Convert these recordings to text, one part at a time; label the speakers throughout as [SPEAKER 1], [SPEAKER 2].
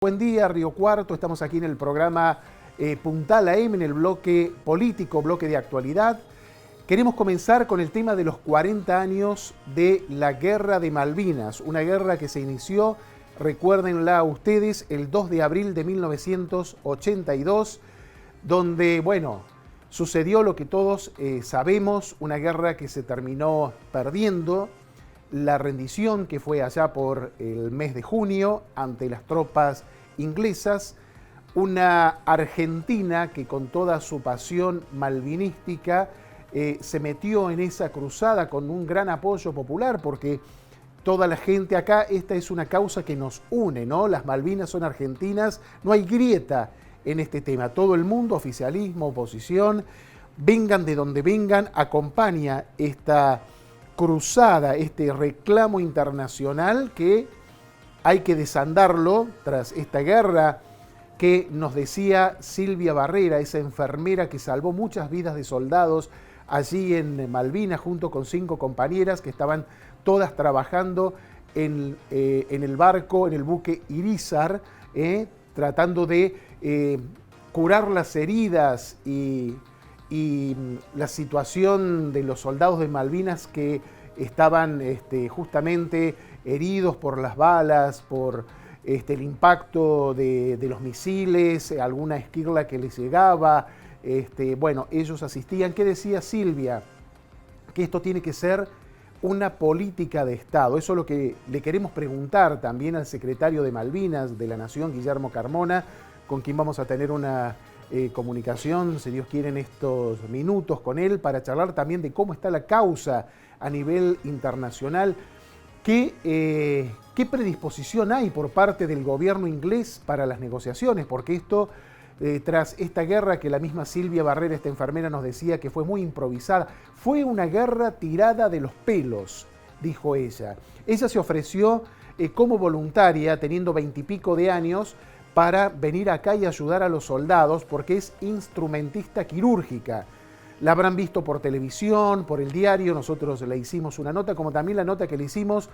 [SPEAKER 1] Buen día, Río Cuarto. Estamos aquí en el programa Puntal AM, en el bloque político, bloque de actualidad. Queremos comenzar con el tema de los 40 años de la Guerra de Malvinas, una guerra que se inició, recuérdenla ustedes, el 2 de abril de 1982, donde, bueno, sucedió lo que todos sabemos, una guerra que se terminó perdiendo, la rendición que fue allá por el mes de junio ante las tropas inglesas, una Argentina que con toda su pasión malvinística se metió en esa cruzada con un gran apoyo popular, porque toda la gente acá, esta es una causa que nos une, ¿no? Las Malvinas son argentinas, no hay grieta en este tema, todo el mundo, oficialismo, oposición, vengan de donde vengan, acompaña esta cruzada, este reclamo internacional que hay que desandarlo tras esta guerra que nos decía Silvia Barrera, esa enfermera que salvó muchas vidas de soldados allí en Malvinas junto con 5 compañeras que estaban todas trabajando en el barco, en el buque Irizar, tratando de curar las heridas y la situación de los soldados de Malvinas que estaban justamente heridos por las balas, por el impacto de los misiles, alguna esquirla que les llegaba. Bueno, ellos asistían. ¿Qué decía Silvia? Que esto tiene que ser una política de Estado. Eso es lo que le queremos preguntar también al secretario de Malvinas de la Nación, Guillermo Carmona, con quien vamos a tener una comunicación, si Dios quiere, en estos minutos con él, para charlar también de cómo está la causa a nivel internacional. ¿Qué predisposición hay por parte del gobierno inglés para las negociaciones? Porque esto, tras esta guerra que la misma Silvia Barrera, esta enfermera, nos decía que fue muy improvisada, fue una guerra tirada de los pelos, dijo ella. Ella se ofreció como voluntaria, teniendo 20 y pico de años, para venir acá y ayudar a los soldados, porque es instrumentista quirúrgica. La habrán visto por televisión, por el diario, nosotros le hicimos una nota, como también la nota que le hicimos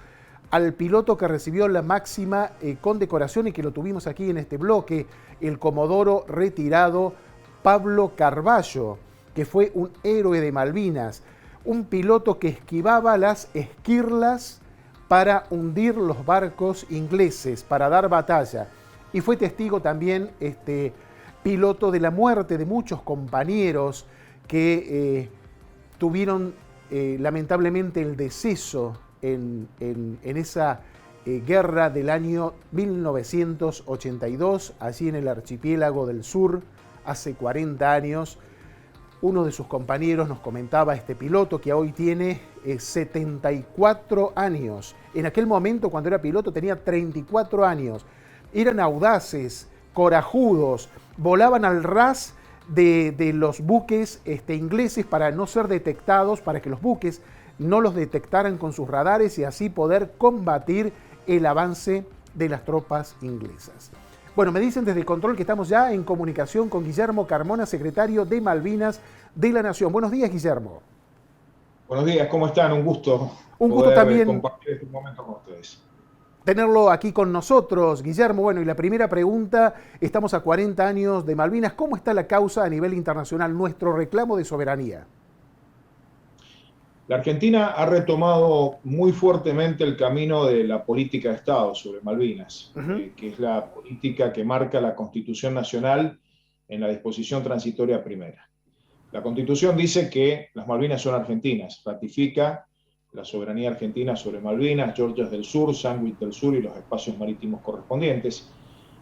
[SPEAKER 1] al piloto que recibió la máxima condecoración y que lo tuvimos aquí en este bloque, el comodoro retirado Pablo Carballo, que fue un héroe de Malvinas, un piloto que esquivaba las esquirlas para hundir los barcos ingleses, para dar batalla. Y fue testigo también piloto de la muerte de muchos compañeros que tuvieron lamentablemente el deceso en esa guerra del año 1982, allí en el archipiélago del sur, hace 40 años. Uno de sus compañeros nos comentaba, este piloto que hoy tiene 74 años. En aquel momento, cuando era piloto, tenía 34 años. Eran audaces, corajudos, volaban al ras de los buques ingleses para no ser detectados, para que los buques no los detectaran con sus radares y así poder combatir el avance de las tropas inglesas. Bueno, me dicen desde el control que estamos ya en comunicación con Guillermo Carmona, secretario de Malvinas de la Nación. Buenos días, Guillermo.
[SPEAKER 2] Buenos días, ¿cómo están? Un gusto
[SPEAKER 1] Un gusto
[SPEAKER 2] poder
[SPEAKER 1] también
[SPEAKER 2] compartir este momento con ustedes.
[SPEAKER 1] tenerlo aquí con nosotros, Guillermo. Bueno, y la primera pregunta, estamos a 40 años de Malvinas. ¿Cómo está la causa a nivel internacional, nuestro reclamo de soberanía?
[SPEAKER 2] La Argentina ha retomado muy fuertemente el camino de la política de Estado sobre Malvinas, que es la política que marca la Constitución Nacional en la disposición transitoria primera. La Constitución dice que las Malvinas son argentinas, ratifica la soberanía argentina sobre Malvinas, Georgias del Sur, Sandwich del Sur y los espacios marítimos correspondientes.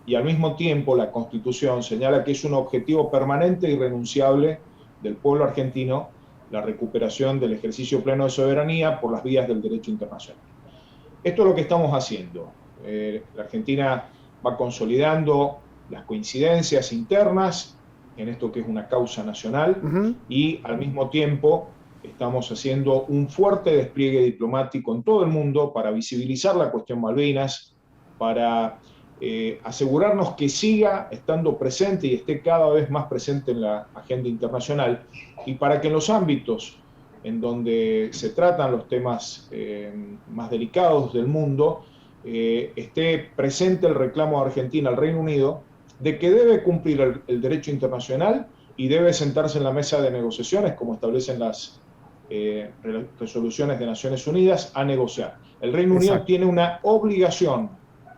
[SPEAKER 2] Y al mismo tiempo la Constitución señala que es un objetivo permanente e irrenunciable del pueblo argentino la recuperación del ejercicio pleno de soberanía por las vías del derecho internacional. Esto es lo que estamos haciendo. La Argentina va consolidando las coincidencias internas en esto que es una causa nacional y al mismo tiempo estamos haciendo un fuerte despliegue diplomático en todo el mundo para visibilizar la cuestión Malvinas, para asegurarnos que siga estando presente y esté cada vez más presente en la agenda internacional y para que en los ámbitos en donde se tratan los temas más delicados del mundo esté presente el reclamo de Argentina al Reino Unido de que debe cumplir el derecho internacional y debe sentarse en la mesa de negociaciones, como establecen las resoluciones de Naciones Unidas, a negociar. El Reino Unido tiene una obligación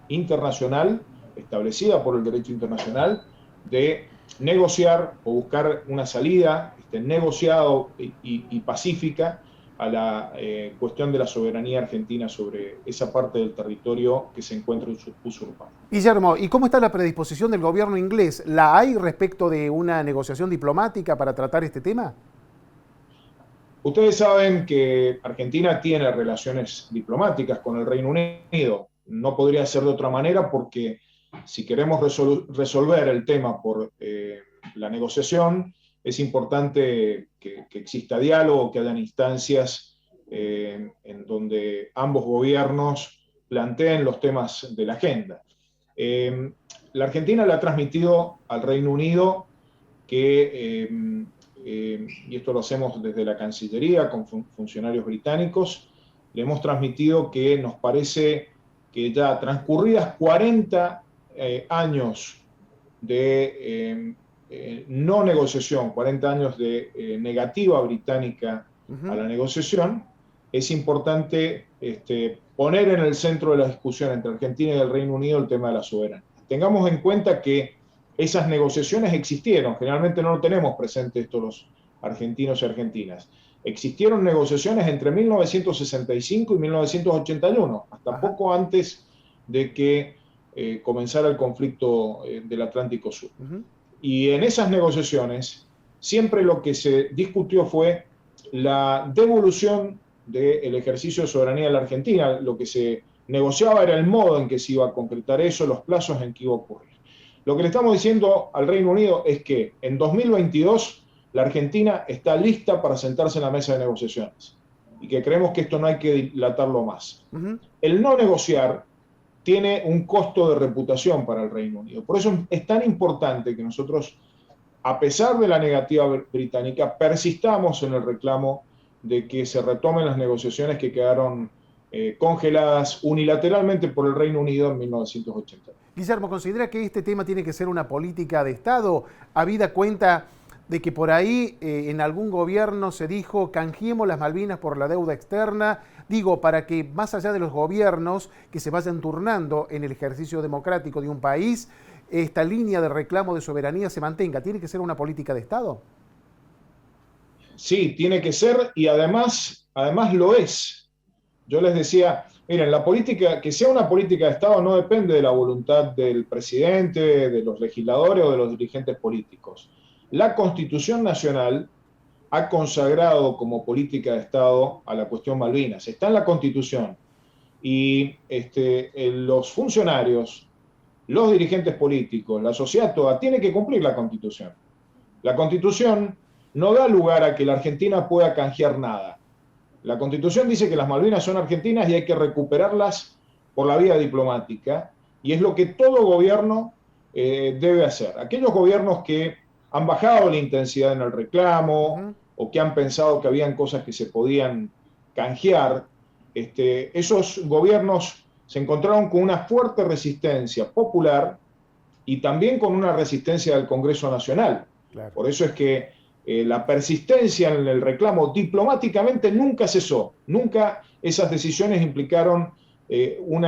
[SPEAKER 2] internacional establecida por el derecho internacional de negociar o buscar una salida negociada y pacífica a la cuestión de la soberanía argentina sobre esa parte del territorio que se encuentra usurpado.
[SPEAKER 1] Guillermo, ¿y cómo está la predisposición del gobierno inglés? ¿La hay respecto de una negociación diplomática para tratar este tema?
[SPEAKER 2] Ustedes saben que Argentina tiene relaciones diplomáticas con el Reino Unido. No podría ser de otra manera porque si queremos resolver el tema por la negociación, es importante que exista diálogo, que hayan instancias en donde ambos gobiernos planteen los temas de la agenda. La Argentina le ha transmitido al Reino Unido que, y esto lo hacemos desde la Cancillería con funcionarios británicos, le hemos transmitido que nos parece que ya transcurridas 40 años de no negociación, 40 años de negativa británica a la negociación, es importante poner en el centro de la discusión entre Argentina y el Reino Unido el tema de la soberanía. Tengamos en cuenta que esas negociaciones existieron, generalmente no lo tenemos presente esto los argentinos y argentinas. Existieron negociaciones entre 1965 y 1981, hasta poco antes de que comenzara el conflicto del Atlántico Sur. Y en esas negociaciones siempre lo que se discutió fue la devolución del ejercicio de soberanía de la Argentina. Lo que se negociaba era el modo en que se iba a concretar eso, los plazos en que iba a ocurrir. Lo que le estamos diciendo al Reino Unido es que en 2022 la Argentina está lista para sentarse en la mesa de negociaciones y que creemos que esto no hay que dilatarlo más. El no negociar tiene un costo de reputación para el Reino Unido. Por eso es tan importante que nosotros, a pesar de la negativa británica, persistamos en el reclamo de que se retomen las negociaciones que quedaron congeladas unilateralmente por el Reino Unido en 1980.
[SPEAKER 1] Guillermo, ¿considera que este tema tiene que ser una política de Estado, habida cuenta de que por ahí en algún gobierno se dijo canjeemos las Malvinas por la deuda externa? Digo, para que más allá de los gobiernos que se vayan turnando en el ejercicio democrático de un país, esta línea de reclamo de soberanía se mantenga. ¿Tiene que ser una política de Estado?
[SPEAKER 2] Sí, tiene que ser y además lo es. Yo les decía, miren, la política, que sea una política de Estado no depende de la voluntad del presidente, de los legisladores o de los dirigentes políticos. La Constitución Nacional ha consagrado como política de Estado a la cuestión Malvinas. Está en la Constitución. Y los funcionarios, los dirigentes políticos, la sociedad toda, tiene que cumplir la Constitución. La Constitución no da lugar a que la Argentina pueda canjear nada. La Constitución dice que las Malvinas son argentinas y hay que recuperarlas por la vía diplomática, y es lo que todo gobierno debe hacer. Aquellos gobiernos que han bajado la intensidad en el reclamo o que han pensado que habían cosas que se podían canjear, esos gobiernos se encontraron con una fuerte resistencia popular y también con una resistencia del Congreso Nacional. Claro. Por eso es que la persistencia en el reclamo diplomáticamente nunca cesó, nunca esas decisiones implicaron un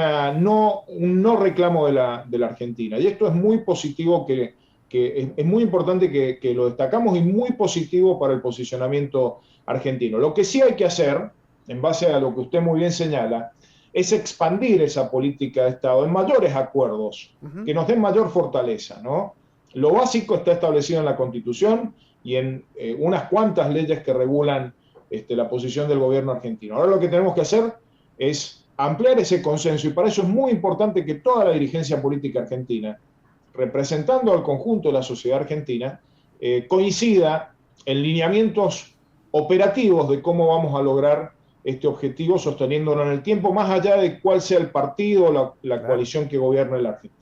[SPEAKER 2] no reclamo de la Argentina. Y esto es muy positivo, que es muy importante que lo destacamos y muy positivo para el posicionamiento argentino. Lo que sí hay que hacer, en base a lo que usted muy bien señala, es expandir esa política de Estado en mayores acuerdos que nos den mayor fortaleza, ¿no? Lo básico está establecido en la Constitución y en unas cuantas leyes que regulan la posición del gobierno argentino. Ahora lo que tenemos que hacer es ampliar ese consenso, y para eso es muy importante que toda la dirigencia política argentina, representando al conjunto de la sociedad argentina, coincida en lineamientos operativos de cómo vamos a lograr este objetivo sosteniéndolo en el tiempo, más allá de cuál sea el partido o la coalición que gobierne la Argentina.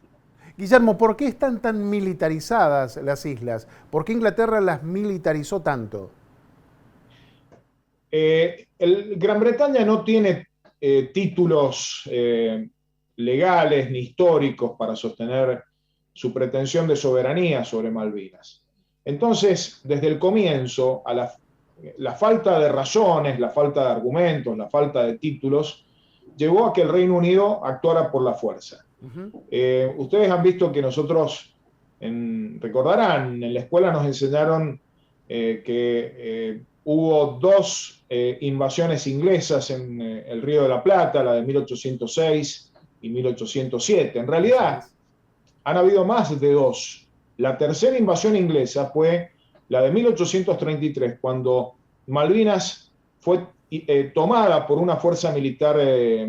[SPEAKER 1] Guillermo, ¿por qué están tan militarizadas las islas? ¿Por qué Inglaterra las militarizó tanto?
[SPEAKER 2] Gran Bretaña no tiene títulos legales ni históricos para sostener su pretensión de soberanía sobre Malvinas. Entonces, desde el comienzo, la falta de razones, la falta de argumentos, la falta de títulos, llevó a que el Reino Unido actuara por la fuerza. Ustedes han visto que nosotros, recordarán, en la escuela nos enseñaron que hubo dos invasiones inglesas en el Río de la Plata, la de 1806 y 1807. En realidad, han habido más de dos. La tercera invasión inglesa fue la de 1833, cuando Malvinas fue tomada por una fuerza militar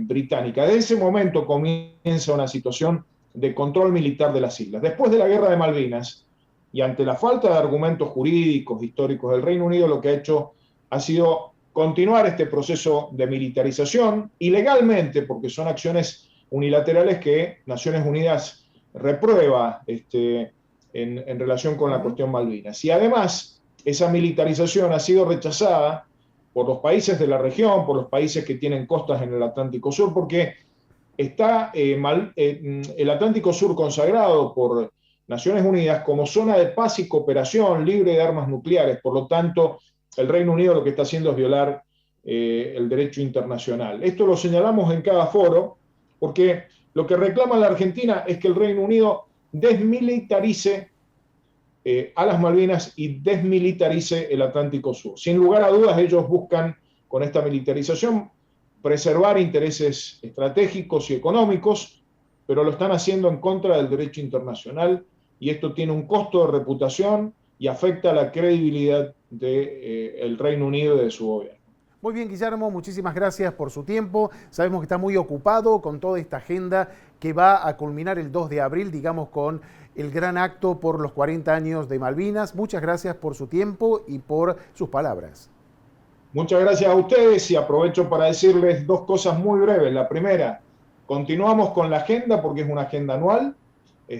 [SPEAKER 2] británica. Desde ese momento comienza una situación de control militar de las islas. Después de la Guerra de Malvinas, y ante la falta de argumentos jurídicos, históricos del Reino Unido, lo que ha hecho ha sido continuar este proceso de militarización ilegalmente, porque son acciones unilaterales que Naciones Unidas reprueba en relación con la cuestión Malvinas. Y además, esa militarización ha sido rechazada por los países de la región, por los países que tienen costas en el Atlántico Sur, porque está el Atlántico Sur consagrado por Naciones Unidas como zona de paz y cooperación libre de armas nucleares. Por lo tanto, el Reino Unido lo que está haciendo es violar el derecho internacional. Esto lo señalamos en cada foro, porque lo que reclama la Argentina es que el Reino Unido desmilitarice a las Malvinas y desmilitarice el Atlántico Sur. Sin lugar a dudas, ellos buscan con esta militarización preservar intereses estratégicos y económicos, pero lo están haciendo en contra del derecho internacional, y esto tiene un costo de reputación y afecta la credibilidad del Reino Unido y de su gobierno.
[SPEAKER 1] Muy bien, Guillermo, muchísimas gracias por su tiempo. Sabemos que está muy ocupado con toda esta agenda que va a culminar el 2 de abril, digamos, con el gran acto por los 40 años de Malvinas. Muchas gracias por su tiempo y por sus palabras.
[SPEAKER 2] Muchas gracias a ustedes, y aprovecho para decirles dos cosas muy breves. La primera, continuamos con la agenda porque es una agenda anual. Y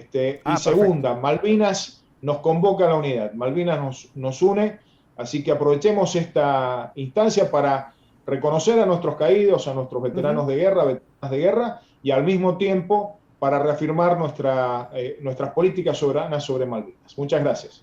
[SPEAKER 2] segunda, perfecto. Malvinas nos convoca a la unidad, Malvinas nos une, así que aprovechemos esta instancia para reconocer a nuestros caídos, a nuestros veteranos de guerra, veteranas de guerra, y al mismo tiempo para reafirmar nuestras políticas soberanas sobre Malvinas. Muchas gracias.